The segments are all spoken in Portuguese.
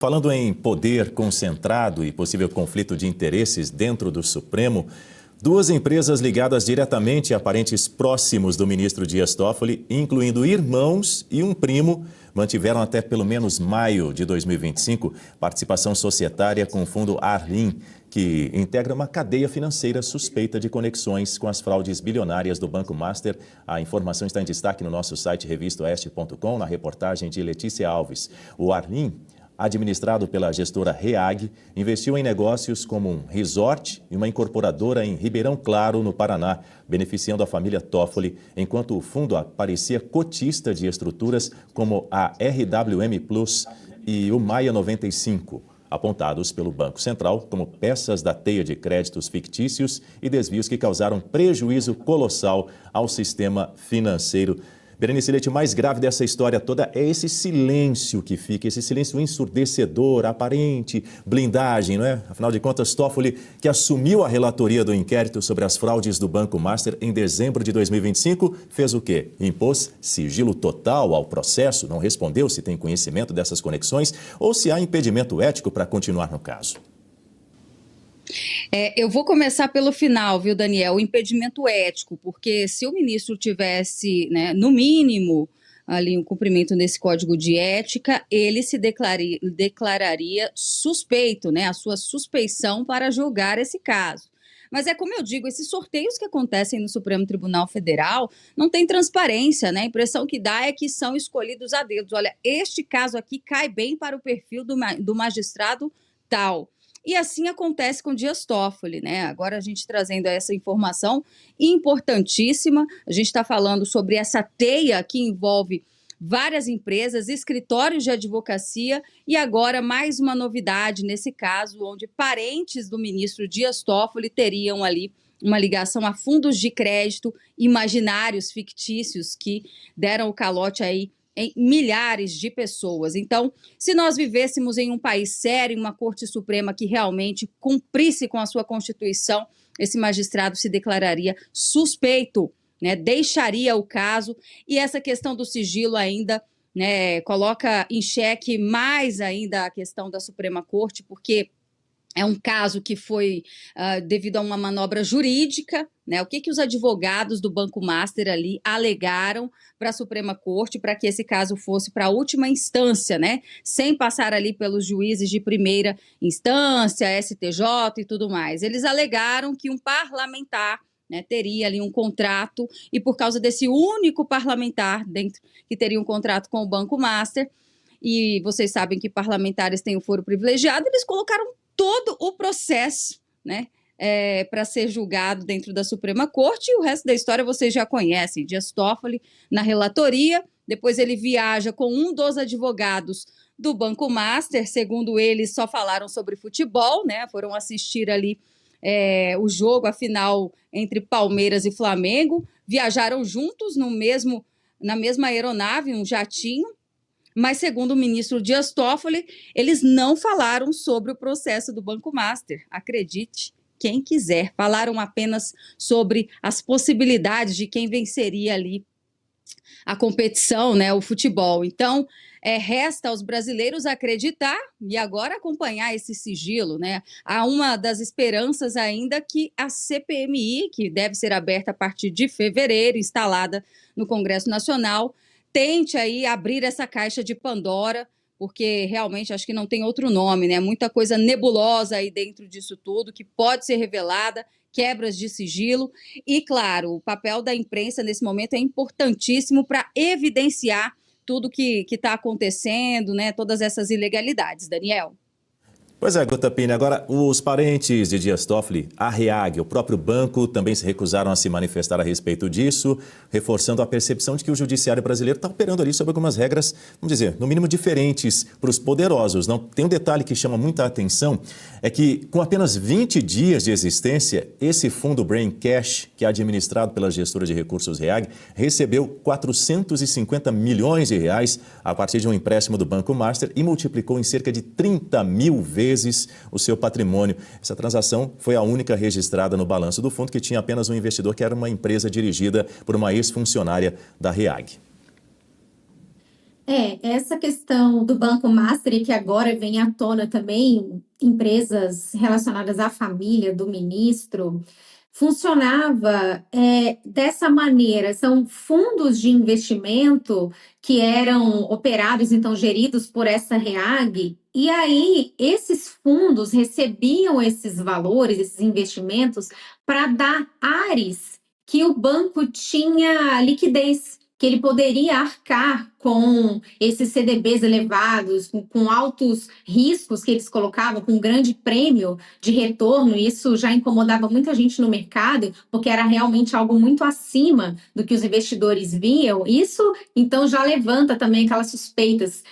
Falando em poder concentrado e possível conflito de interesses dentro do Supremo, duas empresas ligadas diretamente a parentes próximos do ministro Dias Toffoli, incluindo irmãos e um primo, mantiveram até pelo menos maio de 2025 participação societária com o fundo Arlim, que integra uma cadeia financeira suspeita de conexões com as fraudes bilionárias do Banco Master. A informação está em destaque no nosso site revistaoeste.com, na reportagem de Letícia Alves. O Arlim, administrado pela gestora REAG, investiu em negócios como um resort e uma incorporadora em Ribeirão Claro, no Paraná, beneficiando a família Toffoli, enquanto o fundo aparecia cotista de estruturas como a RWM Plus e o Maia 95, apontados pelo Banco Central como peças da teia de créditos fictícios e desvios que causaram prejuízo colossal ao sistema financeiro. Berenice Leite, o mais grave dessa história toda é esse silêncio que fica, esse silêncio ensurdecedor, aparente, blindagem, não é? Afinal de contas, Toffoli, que assumiu a relatoria do inquérito sobre as fraudes do Banco Master em dezembro de 2025, fez o quê? Impôs sigilo total ao processo, não respondeu se tem conhecimento dessas conexões ou se há impedimento ético para continuar no caso. Eu vou começar pelo final, viu, Daniel? O impedimento ético, porque se o ministro tivesse, né, no mínimo, ali um cumprimento nesse código de ética, ele se declararia suspeito, né, a sua suspeição para julgar esse caso. Mas é como eu digo, esses sorteios que acontecem no Supremo Tribunal Federal não tem transparência, né? A impressão que dá é que são escolhidos a dedo. Olha, este caso aqui cai bem para o perfil do magistrado tal. E assim acontece com Dias Toffoli, né? Agora a gente trazendo essa informação importantíssima, a gente está falando sobre essa teia que envolve várias empresas, escritórios de advocacia e agora mais uma novidade nesse caso, onde parentes do ministro Dias Toffoli teriam ali uma ligação a fundos de crédito imaginários, fictícios, que deram o calote aí em milhares de pessoas. Então, se nós vivêssemos em um país sério, em uma Corte Suprema que realmente cumprisse com a sua Constituição, esse magistrado se declararia suspeito, né? Deixaria o caso, e essa questão do sigilo ainda, né, coloca em xeque mais ainda a questão da Suprema Corte, porque é um caso que foi devido a uma manobra jurídica, né? O que os advogados do Banco Master ali alegaram para a Suprema Corte para que esse caso fosse para a última instância, né? Sem passar ali pelos juízes de primeira instância, STJ e tudo mais. Eles alegaram que um parlamentar, né, teria ali um contrato e por causa desse único parlamentar dentro que teria um contrato com o Banco Master, e vocês sabem que parlamentares têm o foro privilegiado, eles colocaram todo o processo, né, para ser julgado dentro da Suprema Corte, e o resto da história vocês já conhecem. Dias Toffoli na relatoria, depois ele viaja com um dos advogados do Banco Master, segundo eles só falaram sobre futebol, né, foram assistir ali o jogo, a final entre Palmeiras e Flamengo, viajaram juntos na mesma aeronave, um jatinho. Mas, segundo o ministro Dias Toffoli, eles não falaram sobre o processo do Banco Master. Acredite quem quiser. Falaram apenas sobre as possibilidades de quem venceria ali a competição, né, o futebol. Então, resta aos brasileiros acreditar e agora acompanhar esse sigilo, né? Há uma das esperanças ainda que a CPMI, que deve ser aberta a partir de fevereiro, instalada no Congresso Nacional, tente aí abrir essa caixa de Pandora, porque realmente acho que não tem outro nome, né? Muita coisa nebulosa aí dentro disso tudo, que pode ser revelada, quebras de sigilo. E, claro, o papel da imprensa nesse momento é importantíssimo para evidenciar tudo que está acontecendo, né? Todas essas ilegalidades. Daniel. Pois é, Guta Pini. Agora, os parentes de Dias Toffoli, a REAG, o próprio banco, também se recusaram a se manifestar a respeito disso, reforçando a percepção de que o judiciário brasileiro está operando ali sob algumas regras, vamos dizer, no mínimo diferentes para os poderosos. Não, tem um detalhe que chama muita atenção, é que com apenas 20 dias de existência, esse fundo Brain Cash, que é administrado pela gestora de recursos REAG, recebeu 450 milhões de reais a partir de um empréstimo do Banco Master e multiplicou em cerca de 30 mil vezes o seu patrimônio. Essa transação foi a única registrada no balanço do fundo, que tinha apenas um investidor, que era uma empresa dirigida por uma ex-funcionária da REAG. Essa questão do Banco Master, e que agora vem à tona também, empresas relacionadas à família do ministro, funcionava dessa maneira. São fundos de investimento que eram operados, então geridos por essa REAG, e aí esses fundos recebiam esses valores, esses investimentos, para dar ares que o banco tinha liquidez, que ele poderia arcar com esses CDBs elevados, com altos riscos que eles colocavam, com um grande prêmio de retorno. Isso já incomodava muita gente no mercado, porque era realmente algo muito acima do que os investidores viam. Isso, então, já levanta também aquelas suspeitas.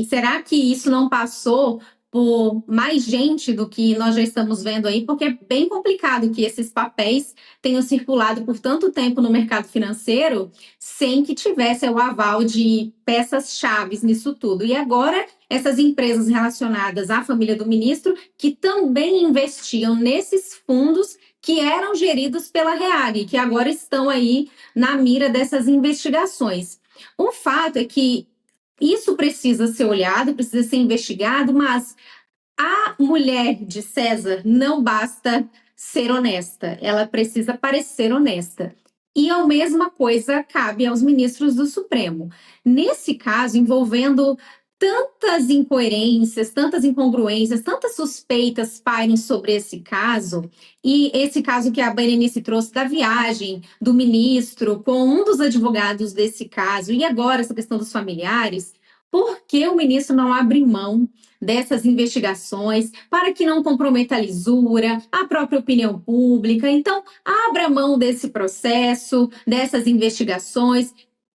Será que isso não passou por mais gente do que nós já estamos vendo aí? Porque é bem complicado que esses papéis tenham circulado por tanto tempo no mercado financeiro sem que tivesse o aval de peças-chave nisso tudo. E agora, essas empresas relacionadas à família do ministro, que também investiam nesses fundos que eram geridos pela REAG, que agora estão aí na mira dessas investigações. O fato é que isso precisa ser olhado, precisa ser investigado, mas a mulher de César não basta ser honesta, ela precisa parecer honesta. E a mesma coisa cabe aos ministros do Supremo. Nesse caso, envolvendo tantas incoerências, tantas incongruências, tantas suspeitas pairam sobre esse caso, e esse caso que a Berenice trouxe da viagem do ministro com um dos advogados desse caso, e agora essa questão dos familiares, por que o ministro não abre mão dessas investigações para que não comprometa a lisura, a própria opinião pública? Então, abra mão desse processo, dessas investigações,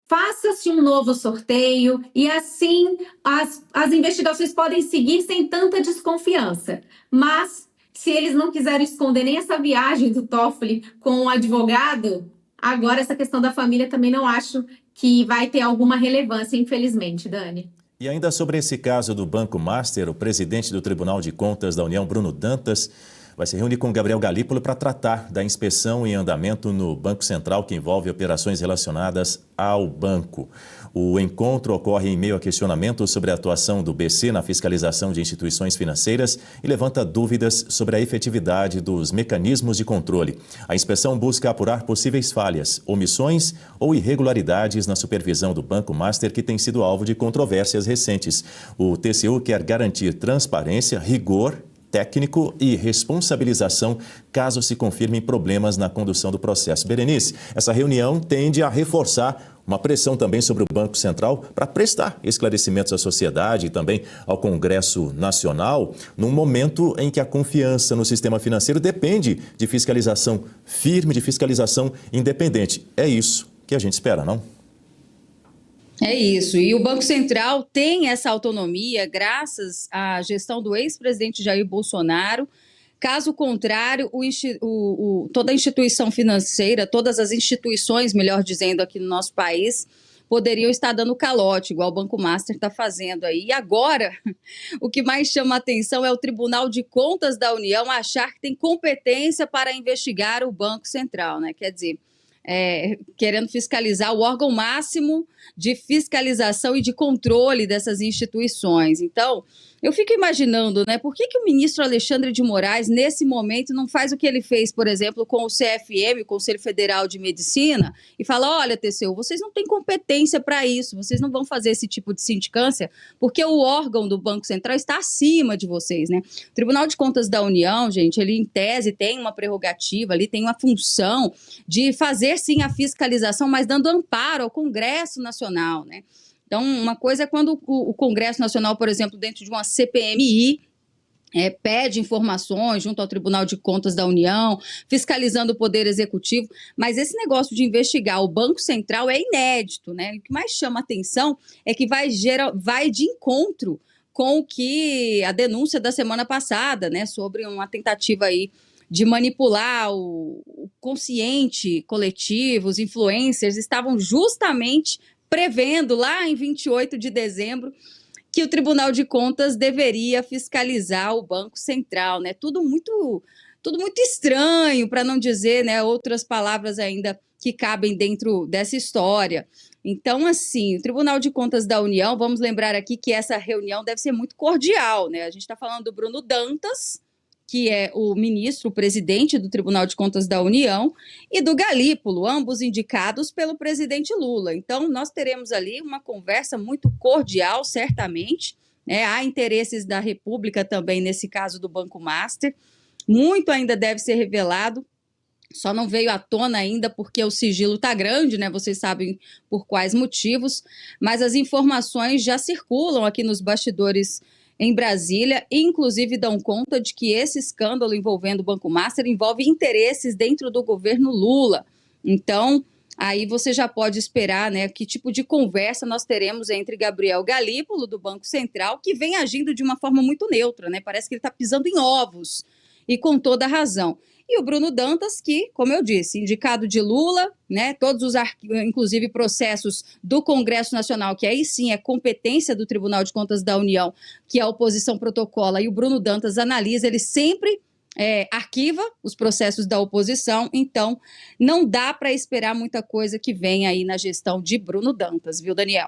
faça-se um novo sorteio e assim as investigações podem seguir sem tanta desconfiança. Mas, se eles não quiserem esconder nem essa viagem do Toffoli com o advogado, agora essa questão da família também não acho que vai ter alguma relevância, infelizmente, Dani. E ainda sobre esse caso do Banco Master, o presidente do Tribunal de Contas da União, Bruno Dantas, vai se reunir com Gabriel Galípolo para tratar da inspeção em andamento no Banco Central que envolve operações relacionadas ao banco. O encontro ocorre em meio a questionamentos sobre a atuação do BC na fiscalização de instituições financeiras e levanta dúvidas sobre a efetividade dos mecanismos de controle. A inspeção busca apurar possíveis falhas, omissões ou irregularidades na supervisão do Banco Master, que tem sido alvo de controvérsias recentes. O TCU quer garantir transparência, rigor técnico e responsabilização caso se confirmem problemas na condução do processo. Berenice, essa reunião tende a reforçar uma pressão também sobre o Banco Central para prestar esclarecimentos à sociedade e também ao Congresso Nacional, num momento em que a confiança no sistema financeiro depende de fiscalização firme, de fiscalização independente. É isso que a gente espera, não? É isso, e o Banco Central tem essa autonomia graças à gestão do ex-presidente Jair Bolsonaro. Caso contrário, toda a instituição financeira, todas as instituições, melhor dizendo, aqui no nosso país, poderiam estar dando calote, igual o Banco Master está fazendo aí. E agora, o que mais chama a atenção é o Tribunal de Contas da União achar que tem competência para investigar o Banco Central, né? Quer dizer, querendo fiscalizar o órgão máximo de fiscalização e de controle dessas instituições. Então, eu fico imaginando, né, por que o ministro Alexandre de Moraes, nesse momento, não faz o que ele fez, por exemplo, com o CFM, o Conselho Federal de Medicina, e fala, olha, TCU, vocês não têm competência para isso, vocês não vão fazer esse tipo de sindicância, porque o órgão do Banco Central está acima de vocês, né? O Tribunal de Contas da União, gente, ele em tese tem uma prerrogativa, ali tem uma função de fazer, sim, a fiscalização, mas dando amparo ao Congresso Nacional, né? Então, uma coisa é quando o Congresso Nacional, por exemplo, dentro de uma CPMI, pede informações junto ao Tribunal de Contas da União, fiscalizando o Poder Executivo, mas esse negócio de investigar o Banco Central é inédito, né? O que mais chama atenção é que vai de encontro com o que a denúncia da semana passada, né, sobre uma tentativa aí de manipular o consciente coletivo, os influencers estavam justamente prevendo lá em 28 de dezembro que o Tribunal de Contas deveria fiscalizar o Banco Central, né? Tudo muito estranho, para não dizer, né, outras palavras ainda que cabem dentro dessa história. Então, assim, o Tribunal de Contas da União, vamos lembrar aqui que essa reunião deve ser muito cordial, né? A gente está falando do Bruno Dantas, que é o ministro, o presidente do Tribunal de Contas da União, e do Galípolo, ambos indicados pelo presidente Lula. Então, nós teremos ali uma conversa muito cordial, certamente, né? Há interesses da República também, nesse caso do Banco Master. Muito ainda deve ser revelado. Só não veio à tona ainda porque o sigilo está grande, né? Vocês sabem por quais motivos, mas as informações já circulam aqui nos bastidores em Brasília, e inclusive dão conta de que esse escândalo envolvendo o Banco Master envolve interesses dentro do governo Lula. Então, aí você já pode esperar, né, que tipo de conversa nós teremos entre Gabriel Galípolo, do Banco Central, que vem agindo de uma forma muito neutra, né? Parece que ele está pisando em ovos, e com toda a razão. E o Bruno Dantas, que, como eu disse, indicado de Lula, né, todos os inclusive processos do Congresso Nacional, que aí sim é competência do Tribunal de Contas da União, que a oposição protocola, e o Bruno Dantas analisa, ele sempre arquiva os processos da oposição, então não dá para esperar muita coisa que venha aí na gestão de Bruno Dantas, viu, Daniel?